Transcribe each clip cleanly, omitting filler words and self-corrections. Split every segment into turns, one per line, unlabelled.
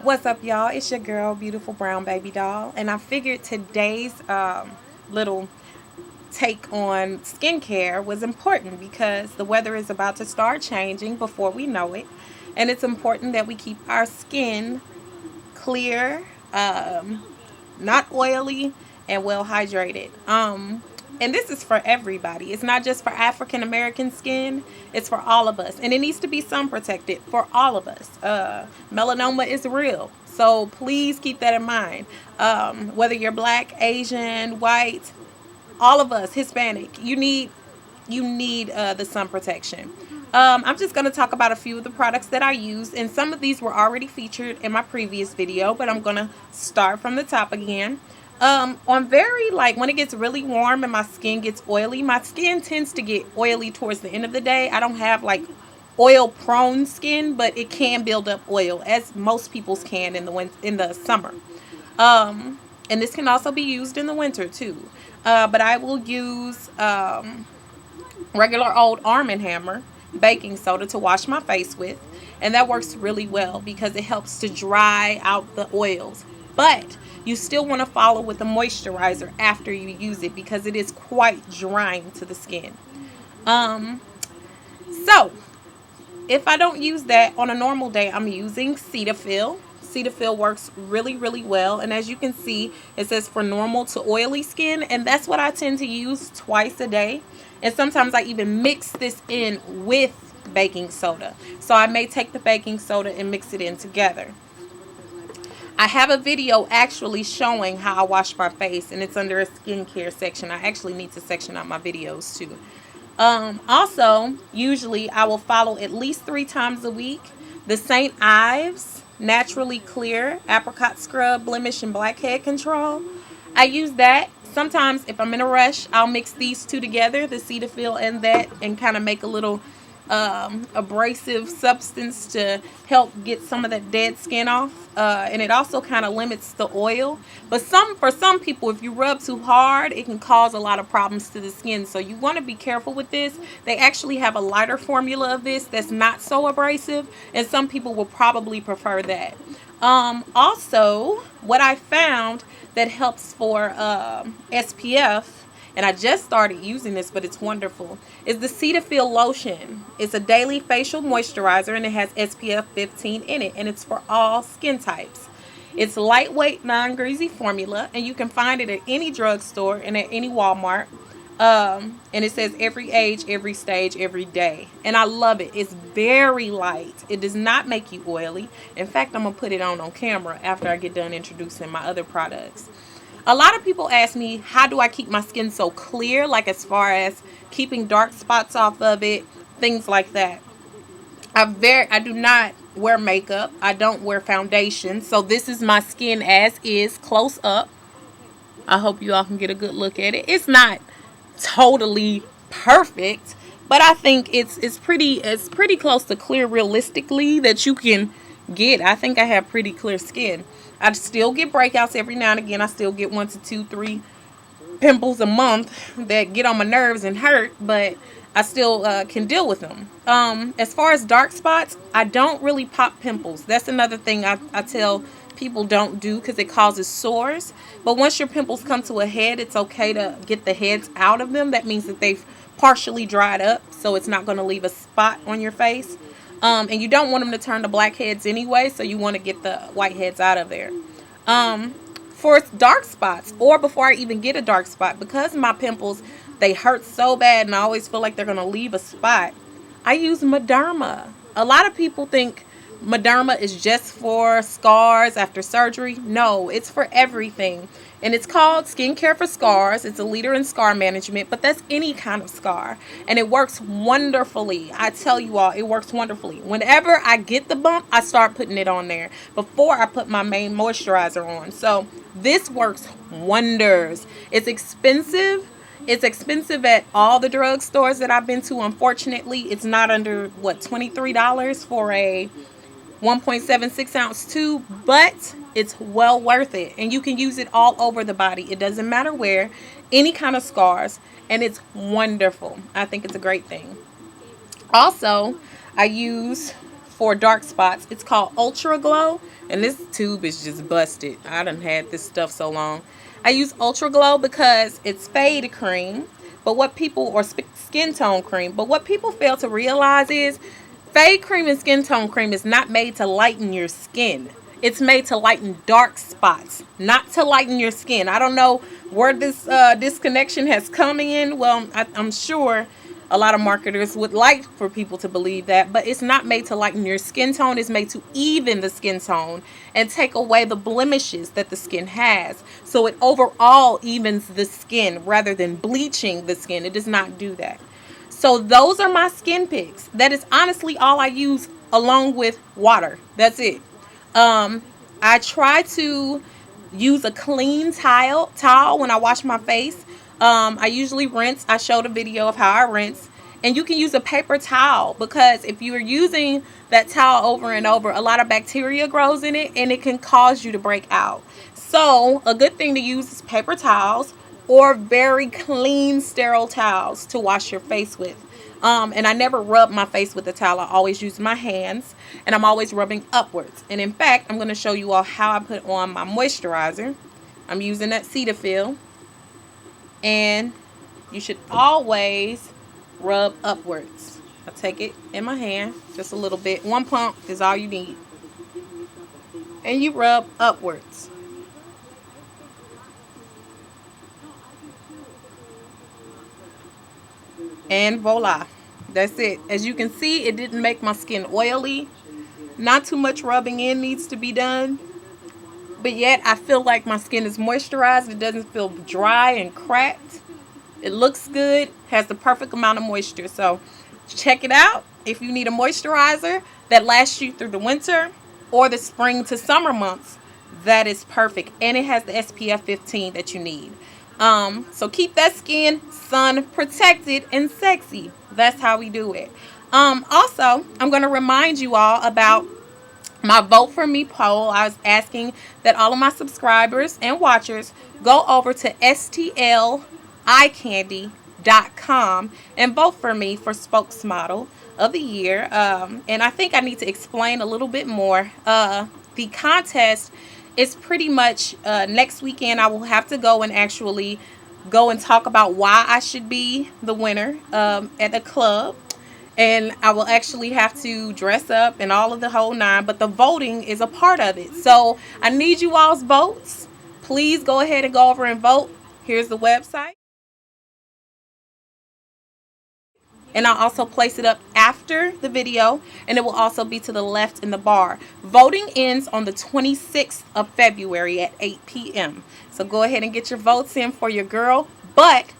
What's up, y'all? It's your girl, Beautiful Brown Baby Doll, and I figured today's little take on skincare was important because the weather is about to start changing before we know it, and it's important that we keep our skin clear, not oily, and well hydrated. And this is for everybody. It's not just for African American skin. It's for all of us, and it needs to be sun protected for all of us. Melanoma is real, so please keep that in mind. Whether you're black, Asian, white, all of us, Hispanic, you need the sun protection. I'm just going to talk about a few of the products that I use, and some of these were already featured in my previous video, but I'm going to start from the top again. On very, like, when it gets really warm and my skin gets oily, my skin tends to get oily towards the end of the day. I don't have, like, oil prone skin, but it can build up oil, as most people's can in the summer. And this can also be used in the winter too. But I will use regular old Arm & Hammer baking soda to wash my face with, and that works really well because it helps to dry out the oils. But you still want to follow with a moisturizer after you use it because it is quite drying to the skin. So if I don't use that on a normal day, I'm using Cetaphil. Cetaphil works really, really well. And as you can see, it says for normal to oily skin. And that's what I tend to use twice a day. And sometimes I even mix this in with baking soda. So I may take the baking soda and mix it in together. I have a video actually showing how I wash my face, and it's under a skincare section. I actually need to section out my videos too. Also, usually I will follow at least 3 times a week the St. Ives Naturally Clear Apricot Scrub Blemish and Blackhead Control. I use that. Sometimes if I'm in a rush, I'll mix these two together, the Cetaphil and that, and kind of make a little abrasive substance to help get some of that dead skin off, and it also kind of limits the oil. But for some people, if you rub too hard, it can cause a lot of problems to the skin, so you want to be careful with this. They actually have a lighter formula of this that's not so abrasive, and some people will probably prefer that. Also, what I found that helps for SPF, and I just started using this, but it's wonderful, is the Cetaphil lotion. It's a daily facial moisturizer, and it has SPF 15 in it, and it's for all skin types. It's lightweight, non-greasy formula, and you can find it at any drugstore and at any Walmart. And it says every age, every stage, every day. And I love it. It's very light. It does not make you oily. In fact, I'm going to put it on camera after I get done introducing my other products. A lot of people ask me, how do I keep my skin so clear? Like as far as keeping dark spots off of it, things like that. I do not wear makeup. I don't wear foundation. So this is my skin as is, close up. I hope you all can get a good look at it. It's not totally perfect, but I think it's pretty close to clear realistically that you can get. I think I have pretty clear skin. I still get breakouts every now and again. I still get 1 to 2, 3 pimples a month that get on my nerves and hurt, but I still can deal with them. As far as dark spots, I don't really pop pimples. That's another thing I tell people don't do because it causes sores. But once your pimples come to a head, it's okay to get the heads out of them. That means that they've partially dried up, so it's not going to leave a spot on your face. And you don't want them to turn to blackheads anyway, so you want to get the whiteheads out of there. For dark spots, or before I even get a dark spot, because my pimples, they hurt so bad and I always feel like they're going to leave a spot, I use Mederma. A lot of people think Mederma is just for scars after surgery. No, it's for everything. And it's called Skincare for Scars. It's a leader in scar management, but that's any kind of scar. And it works wonderfully. I tell you all, it works wonderfully. Whenever I get the bump, I start putting it on there before I put my main moisturizer on. So this works wonders. It's expensive. It's expensive at all the drugstores that I've been to. Unfortunately, it's not under, $23 for a 1.76 ounce tube, but it's well worth it, and you can use it all over the body. It doesn't matter where, any kind of scars, and it's wonderful. I think it's a great thing. Also, I use for dark spots. It's called Ultra Glow, and this tube is just busted. I done had this stuff so long. I use Ultra Glow because it's fade cream, but what people, or skin tone cream, but what people fail to realize is fade cream and skin tone cream is not made to lighten your skin. It's made to lighten dark spots, not to lighten your skin. I don't know where this disconnection has come in. Well, I'm sure a lot of marketers would like for people to believe that, but it's not made to lighten your skin tone. It's made to even the skin tone and take away the blemishes that the skin has. So it overall evens the skin rather than bleaching the skin. It does not do that. So those are my skin picks. That is honestly all I use, along with water. That's it. I try to use a clean towel when I wash my face. I usually rinse. I showed a video of how I rinse. And you can use a paper towel, because if you are using that towel over and over, a lot of bacteria grows in it and it can cause you to break out. So a good thing to use is paper towels or very clean, sterile towels to wash your face with. And I never rub my face with a towel. I always use my hands, and I'm always rubbing upwards. And in fact, I'm going to show you all how I put on my moisturizer. I'm using that Cetaphil, and you should always rub upwards. I take it in my hand, just a little bit. One pump is all you need. And you rub upwards. And voila, that's it. As you can see, it didn't make my skin oily. Not too much rubbing in needs to be done, but yet I feel like my skin is moisturized. It doesn't feel dry and cracked. It looks good, has the perfect amount of moisture. So check it out. If you need a moisturizer that lasts you through the winter or the spring to summer months, that is perfect. And it has the SPF 15 that you need. So keep that skin sun protected and sexy. That's how we do it. Also, I'm going to remind you all about my Vote For Me poll. I was asking that all of my subscribers and watchers go over to STLEyecandy.com and vote for me for spokesmodel of the year. And I think I need to explain a little bit more. The contest is pretty much next weekend. I will have to go and actually go and talk about why I should be the winner at the club. And I will actually have to dress up and all of the whole nine. But the voting is a part of it. So I need you all's votes. Please go ahead and go over and vote. Here's the website. And I'll also place it up after the video, and it will also be to the left in the bar. Voting ends on the 26th of February at 8 p.m. So go ahead and get your votes in for your girl. But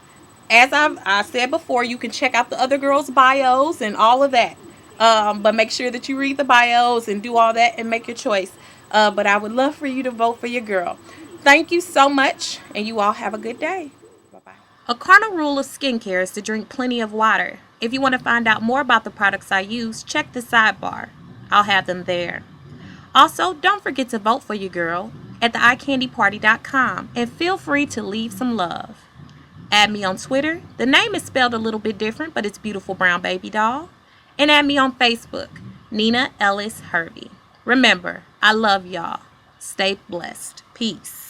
as I said before, you can check out the other girls' bios and all of that. But make sure that you read the bios and do all that and make your choice. But I would love for you to vote for your girl. Thank you so much, and you all have a good day. Bye-bye. A cardinal rule of skincare is to drink plenty of water. If you want to find out more about the products I use, check the sidebar. I'll have them there. Also, don't forget to vote for your girl at theeyecandyparty.com, and feel free to leave some love. Add me on Twitter. The name is spelled a little bit different, but it's BeautifulBrwnBabyDol. And add me on Facebook, Nina Ellis-Hervey. Remember, I love y'all. Stay blessed. Peace.